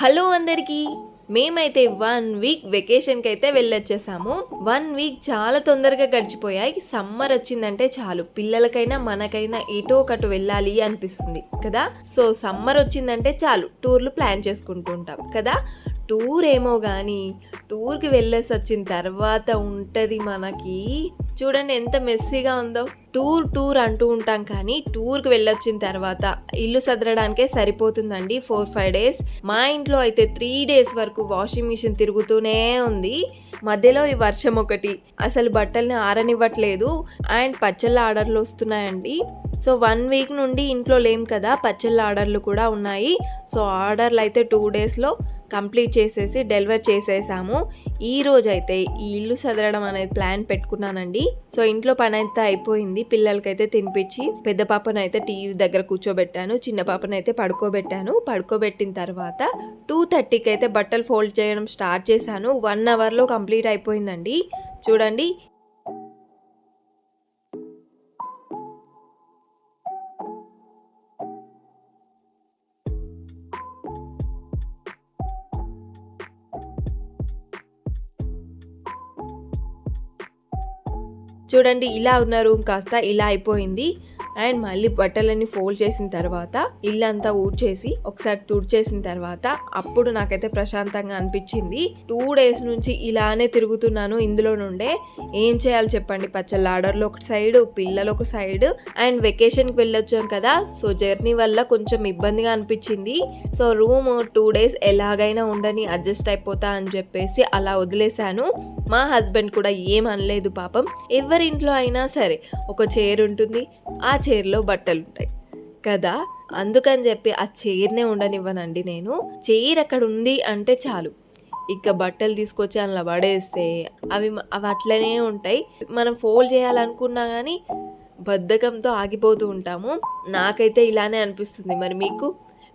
Hello అందరికీ, మేమైతే 1 week వెకేషన్కి అయితే వెళ్ళొచ్చేసాము. 1 వీక్ చాలా తొందరగా గడిచిపోయాయి. సమ్మర్ వచ్చిందంటే చాలు పిల్లలకైనా మనకైనా ఎటో ఒకటి వెళ్ళాలి అనిపిస్తుంది కదా. సో సమ్మర్ వచ్చిందంటే చాలు టూర్లు ప్లాన్ చేసుకుంటూ ఉంటాం కదా. టూర్ ఏమో కానీ టూర్కి వెళ్ళేసి వచ్చిన తర్వాత ఉంటుంది మనకి, చూడండి ఎంత మెస్సీగా ఉందో. టూర్ అంటూ ఉంటాం కానీ టూర్కి వెళ్ళొచ్చిన తర్వాత ఇల్లు సదరడానికే సరిపోతుందండి 4-5 డేస్. మా ఇంట్లో అయితే 3 డేస్ వరకు వాషింగ్ మిషన్ తిరుగుతూనే ఉంది. మధ్యలో ఈ వర్షం ఒకటి అసలు బట్టల్ని ఆరనివ్వట్లేదు. అండ్ పచ్చళ్ళ ఆర్డర్లు వస్తున్నాయండి. సో 1 వీక్ నుండి ఇంట్లో లేం కదా, పచ్చళ్ళ ఆర్డర్లు కూడా ఉన్నాయి. సో ఆర్డర్లు అయితే 2 డేస్లో కంప్లీట్ చేసేసి డెలివర్ చేసేసాము. ఈ రోజైతే ఈ ఇల్లు సదరడం అనేది ప్లాన్ పెట్టుకున్నానండి. సో ఇంట్లో పని అయితే అయిపోయింది. పిల్లలకైతే తినిపించి పెద్ద పాపను అయితే టీవీ దగ్గర కూర్చోబెట్టాను, చిన్న పాపను అయితే పడుకోబెట్టాను. పడుకోబెట్టిన తర్వాత 2:30కి అయితే బట్టలు ఫోల్డ్ చేయడం స్టార్ట్ చేశాను. 1 అవర్లో కంప్లీట్ అయిపోయిందండి. చూడండి చూడండి ఇలా ఉన్న రూమ్ కాస్త ఇలా అయిపోయింది. అండ్ మళ్ళీ బట్టలన్నీ ఫోల్డ్ చేసిన తర్వాత ఇల్లంతా ఊడ్చేసి ఒకసారి తుడిచేసిన తర్వాత అప్పుడు నాకైతే ప్రశాంతంగా అనిపించింది. 2 డేస్ నుంచి ఇలానే తిరుగుతున్నాను ఇందులో నుండే. ఏం చేయాలి చెప్పండి, పచ్చళ్ళ ఆర్డర్లో ఒక సైడ్, పిల్లలు ఒక సైడ్. అండ్ వెకేషన్కి వెళ్ళొచ్చాం కదా, సో జర్నీ వల్ల కొంచెం ఇబ్బందిగా అనిపించింది. సో రూమ్ 2 డేస్ ఎలాగైనా ఉండని అడ్జస్ట్ అయిపోతా అని చెప్పేసి అలా వదిలేశాను. మా హస్బెండ్ కూడా ఏం అనలేదు పాపం. ఎవరింట్లో అయినా సరే ఒక చైర్ ఉంటుంది, ఆ చైర్లో బట్టలు ఉంటాయి కదా. అందుకని చెప్పి ఆ చైర్నే ఉండనివ్వనండి నేను. చైర్ అక్కడ ఉంది అంటే చాలు, ఇక బట్టలు తీసుకొచ్చి అందులో పడేస్తే అవి అట్లనే ఉంటాయి. మనం ఫోల్డ్ చేయాలనుకున్నా కానీ బద్ధకంతో ఆగిపోతూ ఉంటాము. నాకైతే ఇలానే అనిపిస్తుంది. మరి మీకు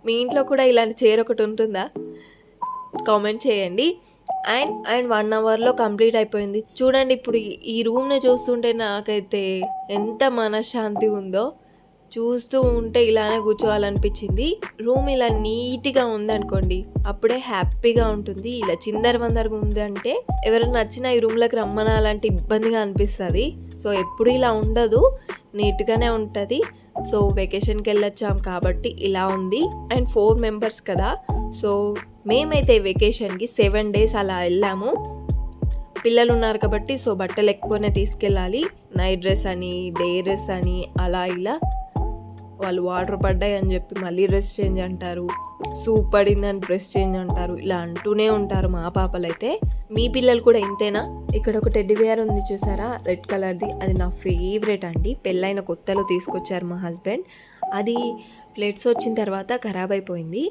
మీ ఇంట్లో కూడా ఇలాంటి చైర్ ఒకటి ఉంటుందా? కామెంట్ చేయండి. అండ్ 1 అవర్లో కంప్లీట్ అయిపోయింది. చూడండి ఇప్పుడు ఈ రూమ్ని చూస్తుంటే నాకైతే ఎంత మనశ్శాంతి ఉందో. చూస్తూ ఉంటే ఇలానే కూర్చోవాలనిపించింది. రూమ్ ఇలా నీట్గా ఉందనుకోండి అప్పుడే హ్యాపీగా ఉంటుంది. ఇలా చిందరవందరగా ఉందంటే ఎవరైనా నచ్చినా ఈ రూమ్లోకి రమ్మనాలంటే ఇబ్బందిగా అనిపిస్తుంది. సో ఎప్పుడు ఇలా ఉండదు, నీట్గానే ఉంటుంది. సో వెకేషన్కి వెళ్ళొచ్చాం కాబట్టి ఇలా ఉంది. అండ్ 4 మెంబర్స్ కదా, సో మేమైతే వెకేషన్కి 7 డేస్ అలా వెళ్ళాము. పిల్లలు ఉన్నారు కాబట్టి సో బట్టలు ఎక్కువనే తీసుకెళ్ళాలి. నైట్ డ్రెస్ అని, డే డ్రెస్ అని, అలా ఇలా వాళ్ళు వాటర్ పడ్డాయి అని చెప్పి మళ్ళీ డ్రెస్ చేంజ్ అంటారు, సూప్ పడిందని డ్రెస్ చేంజ్ అంటారు, ఇలా అంటూనే ఉంటారు మా పాపలైతే. మీ పిల్లలు కూడా ఇంతేనా? ఇక్కడ ఒక టెడ్డీ బేర్ ఉంది చూసారా, రెడ్ కలర్ది, అది నా ఫేవరెట్ అండి. పెళ్ళైన కొత్తలో తీసుకొచ్చారు మా హస్బెండ్. అది ప్లేట్స్ వచ్చిన తర్వాత ఖరాబ్ అయిపోయింది.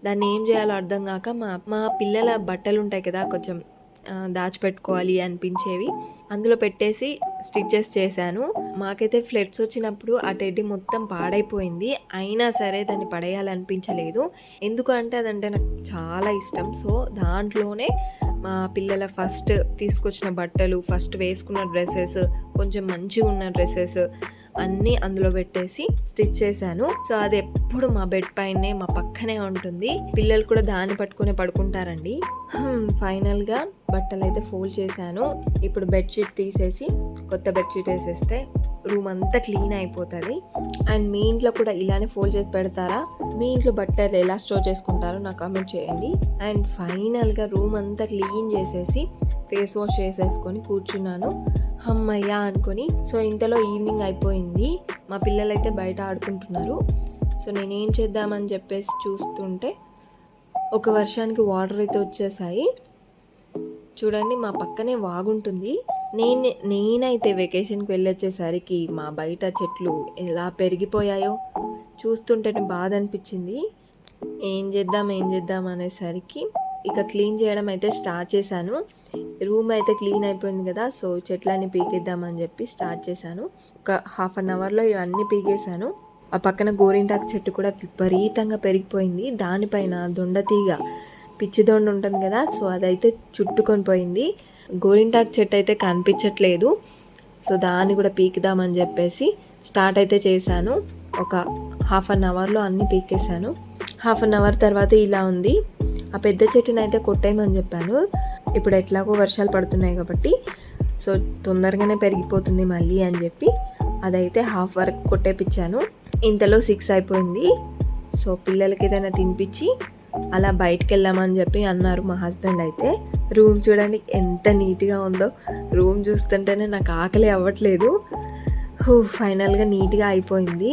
దాన్ని ఏం చేయాలో అర్థం కాక మా పిల్లల బట్టలు ఉంటాయి కదా కొంచెం దాచిపెట్టుకోవాలి అనిపించేవి, అందులో పెట్టేసి స్టిచ్చెస్ చేశాను. మాకైతే ఫ్లడ్స్ వచ్చినప్పుడు ఆ టెడ్డీ మొత్తం పాడైపోయింది. అయినా సరే దాన్ని పడేయాలనిపించలేదు. ఎందుకంటే అదంటే నాకు చాలా ఇష్టం. సో దాంట్లోనే మా పిల్లల ఫస్ట్ తీసుకొచ్చిన బట్టలు, ఫస్ట్ వేసుకున్న డ్రెస్సెస్, కొంచెం మంచిగా ఉన్న డ్రెస్సెస్ అన్నీ అందులో పెట్టేసి స్టిచ్ చేశాను. సో అది ఎప్పుడు మా బెడ్ పైనే, మా పక్కనే ఉంటుంది. పిల్లలు కూడా దాన్ని పట్టుకునే పడుకుంటారండి. ఫైనల్గా బట్టలు అయితే ఫోల్డ్ చేశాను. ఇప్పుడు బెడ్షీట్ తీసేసి కొత్త బెడ్షీట్ వేసేస్తే రూమ్ అంతా క్లీన్ అయిపోతుంది. అండ్ మీ ఇంట్లో కూడా ఇలానే ఫోల్డ్ చేసి పెడతారా? మీ ఇంట్లో బట్టలు ఎలా స్టోర్ చేసుకుంటారో నాకు కామెంట్ చేయండి. అండ్ ఫైనల్గా రూమ్ అంతా క్లీన్ చేసేసి ఫేస్ వాష్ చేసేసుకొని కూర్చున్నాను. అమ్మయ్యా అనుకొని. సో ఇంతలో ఈవినింగ్ అయిపోయింది. మా పిల్లలైతే బయట ఆడుకుంటున్నారు. సో నేనేం చేద్దామని చెప్పేసి చూస్తుంటే ఒక వర్షానికి వాటర్ అయితే వచ్చేసాయి. చూడండి మా పక్కనే వాగుంటుంది. నేనైతే వెకేషన్కి వెళ్ళొచ్చేసరికి మా బయట చెట్లు ఎలా పెరిగిపోయాయో చూస్తుంటేనే బాధ అనిపించింది. ఏం చేద్దాం అనేసరికి ఇక క్లీన్ చేయడం అయితే స్టార్ట్ చేశాను. రూమ్ అయితే క్లీన్ అయిపోయింది కదా, సో చెట్లన్నీ పీకేద్దామని చెప్పి స్టార్ట్ చేశాను. ఒక 1/2 అవర్లో ఇవన్నీ పీకేశాను. ఆ పక్కన గోరింటాకు చెట్టు కూడా విపరీతంగా పెరిగిపోయింది. దానిపైన దొండతీగ, పిచ్చి దొండ ఉంటుంది కదా, సో అదైతే చుట్టుకొని పోయింది. గోరింటాకు చెట్టు అయితే కనిపించట్లేదు. సో దాన్ని కూడా పీకుదామని చెప్పేసి స్టార్ట్ అయితే చేశాను. ఒక 1/2 అవర్లో అన్నీ పీకేశాను. 1/2 అవర్ తర్వాత ఇలా ఉంది. ఆ పెద్ద చెట్టుని అయితే కొట్టేయమని చెప్పాను. ఇప్పుడు ఎట్లాగో వర్షాలు పడుతున్నాయి కాబట్టి సో తొందరగానే పెరిగిపోతుంది మళ్ళీ అని చెప్పి అదైతే హాఫ్ వరకు కొట్టేపించాను. ఇంతలో 6 అయిపోయింది. సో పిల్లలకి ఏదైనా తినిపించి అలా బయటికి వెళ్దామని చెప్పి అన్నారు మా హస్బెండ్. అయితే రూమ్ చూడండి ఎంత నీట్గా ఉందో. రూమ్ చూస్తుంటేనే నాకు ఆకలి అవ్వట్లేదు. ఫైనల్గా నీట్గా అయిపోయింది.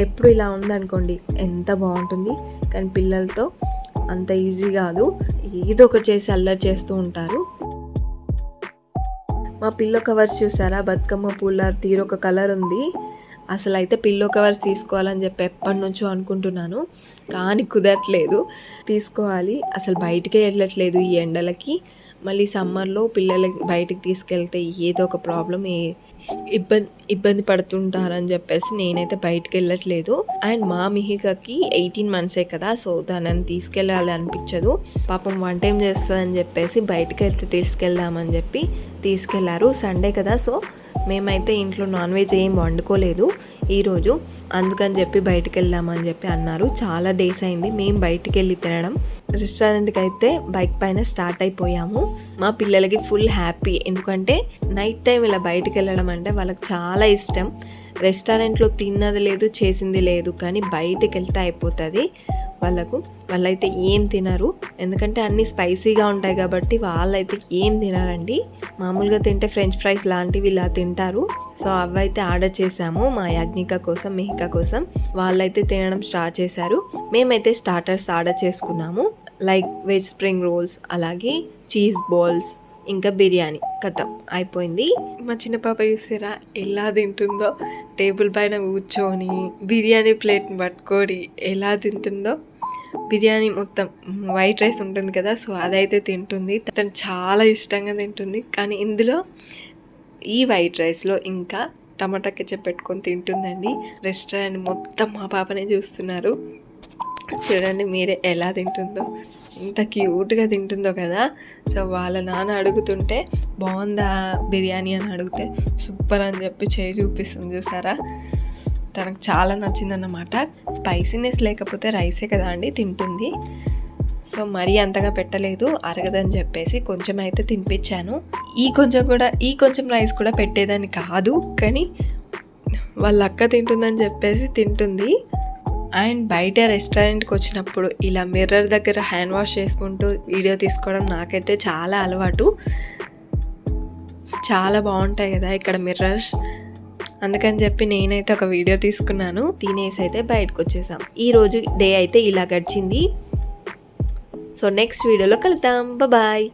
ఎప్పుడు ఇలా ఉందనుకోండి ఎంత బాగుంటుంది, కానీ పిల్లలతో అంత ఈజీ కాదు. ఏదో ఒకటి చేసి అల్లరి చేస్తూ ఉంటారు. మా పిల్లో కవర్స్ చూసారా, బతుకమ్మ పూల తీరొక కలర్ ఉంది. అసలు అయితే పిల్లో కవర్స్ తీసుకోవాలని చెప్పి ఎప్పటి నుంచో అనుకుంటున్నాను, కానీ కుదరట్లేదు. తీసుకోవాలి. అసలు బయటికే వెళ్ళట్లేదు ఈ ఎండలకి. మళ్ళీ సమ్మర్లో పిల్లలకి బయటికి తీసుకెళ్తే ఏదో ఒక ప్రాబ్లం ఇబ్బంది పడుతుంటారని చెప్పేసి నేనైతే బయటికి వెళ్ళట్లేదు. అండ్ మా మిహికకి 18 months కదా, సో దాన్ని తీసుకెళ్ళాలి అనిపించదు. పాపం 1 time చేస్తుందని చెప్పేసి బయటికి వెళ్తే తీసుకెళ్దామని చెప్పి తీసుకెళ్లారు. సండే కదా, సో మేమైతే ఇంట్లో నాన్ వెజ్ ఏం వండుకోలేదు ఈరోజు. అందుకని చెప్పి బయటికి వెళ్దామని చెప్పి అన్నారు. చాలా డేస్ అయింది మేము బయటికి వెళ్ళి తినడం. రెస్టారెంట్కి అయితే బైక్ పైన స్టార్ట్ అయిపోయాము. మా పిల్లలకి ఫుల్ హ్యాపీ, ఎందుకంటే నైట్ టైం ఇలా బయటికి వెళ్ళడం అంటే వాళ్ళకి చాలా ఇష్టం. రెస్టారెంట్లో తిన్నది లేదు, చేసింది లేదు, కానీ బయటికి వెళ్తే అయిపోతుంది వాళ్ళైతే ఏం తినరు, ఎందుకంటే అన్నీ స్పైసీగా ఉంటాయి కాబట్టి వాళ్ళైతే ఏం తినరండి. మామూలుగా తింటే ఫ్రెంచ్ ఫ్రైస్ లాంటివి ఇలా తింటారు. సో అవైతే ఆర్డర్ చేసాము మా యాజ్ఞిక కోసం, మిహిక కోసం. వాళ్ళైతే తినడం స్టార్ట్ చేశారు. మేమైతే స్టార్టర్స్ ఆర్డర్ చేసుకున్నాము, లైక్ వెజ్ స్ప్రింగ్ రోల్స్, అలాగే చీజ్ బాల్స్, ఇంకా బిర్యానీ. కథం అయిపోయింది. మా చిన్న పాప చూసారా ఎలా తింటుందో, టేబుల్ పైన కూర్చొని బిర్యానీ ప్లేట్ని పట్టుకొని ఎలా తింటుందో. బిర్యానీ మొత్తం వైట్ రైస్ ఉంటుంది కదా, సో అదైతే తింటుంది. తను చాలా ఇష్టంగా తింటుంది. కానీ ఇందులో ఈ వైట్ రైస్లో ఇంకా టమాటా కెచప్ పెట్టుకొని తింటుందండి. రెస్టారెంట్ మొత్తం మా పాపనే చూస్తున్నారు. చూడండి మీరే ఎలా తింటుందో, ఎంత క్యూట్గా తింటుందో కదా. సో వాళ్ళ నాన్న అడుగుతుంటే బాగుందా బిర్యానీ అని అడిగితే సూపర్ అని చెప్పి చేయి చూపిస్తుంది చూసారా. తనకు చాలా నచ్చిందన్నమాట. స్పైసీనెస్ లేకపోతే రైసే కదా అండి తింటుంది. సో మరీ అంతగా పెట్టలేదు, అరగదని చెప్పేసి కొంచెం అయితే తినిపించాను. ఈ కొంచెం రైస్ కూడా పెట్టేదాన్ని కాదు, కానీ వాళ్ళ అక్క తింటుందని చెప్పేసి తింటుంది. అండ్ బయట రెస్టారెంట్కి వచ్చినప్పుడు ఇలా మిర్రర్ దగ్గర హ్యాండ్ వాష్ చేసుకుంటూ వీడియో తీసుకోవడం నాకైతే చాలా అలవాటు. చాలా బాగుంటాయి కదా ఇక్కడ మిర్రర్స్. అందుకని చెప్పి నేనైతే ఒక వీడియో తీసుకున్నాను. తినేసి అయితే బయటకు వచ్చేసాం. ఈరోజు డే అయితే ఇలా గడిచింది. సో నెక్స్ట్ వీడియోలో కలుద్దాం. బాయ్.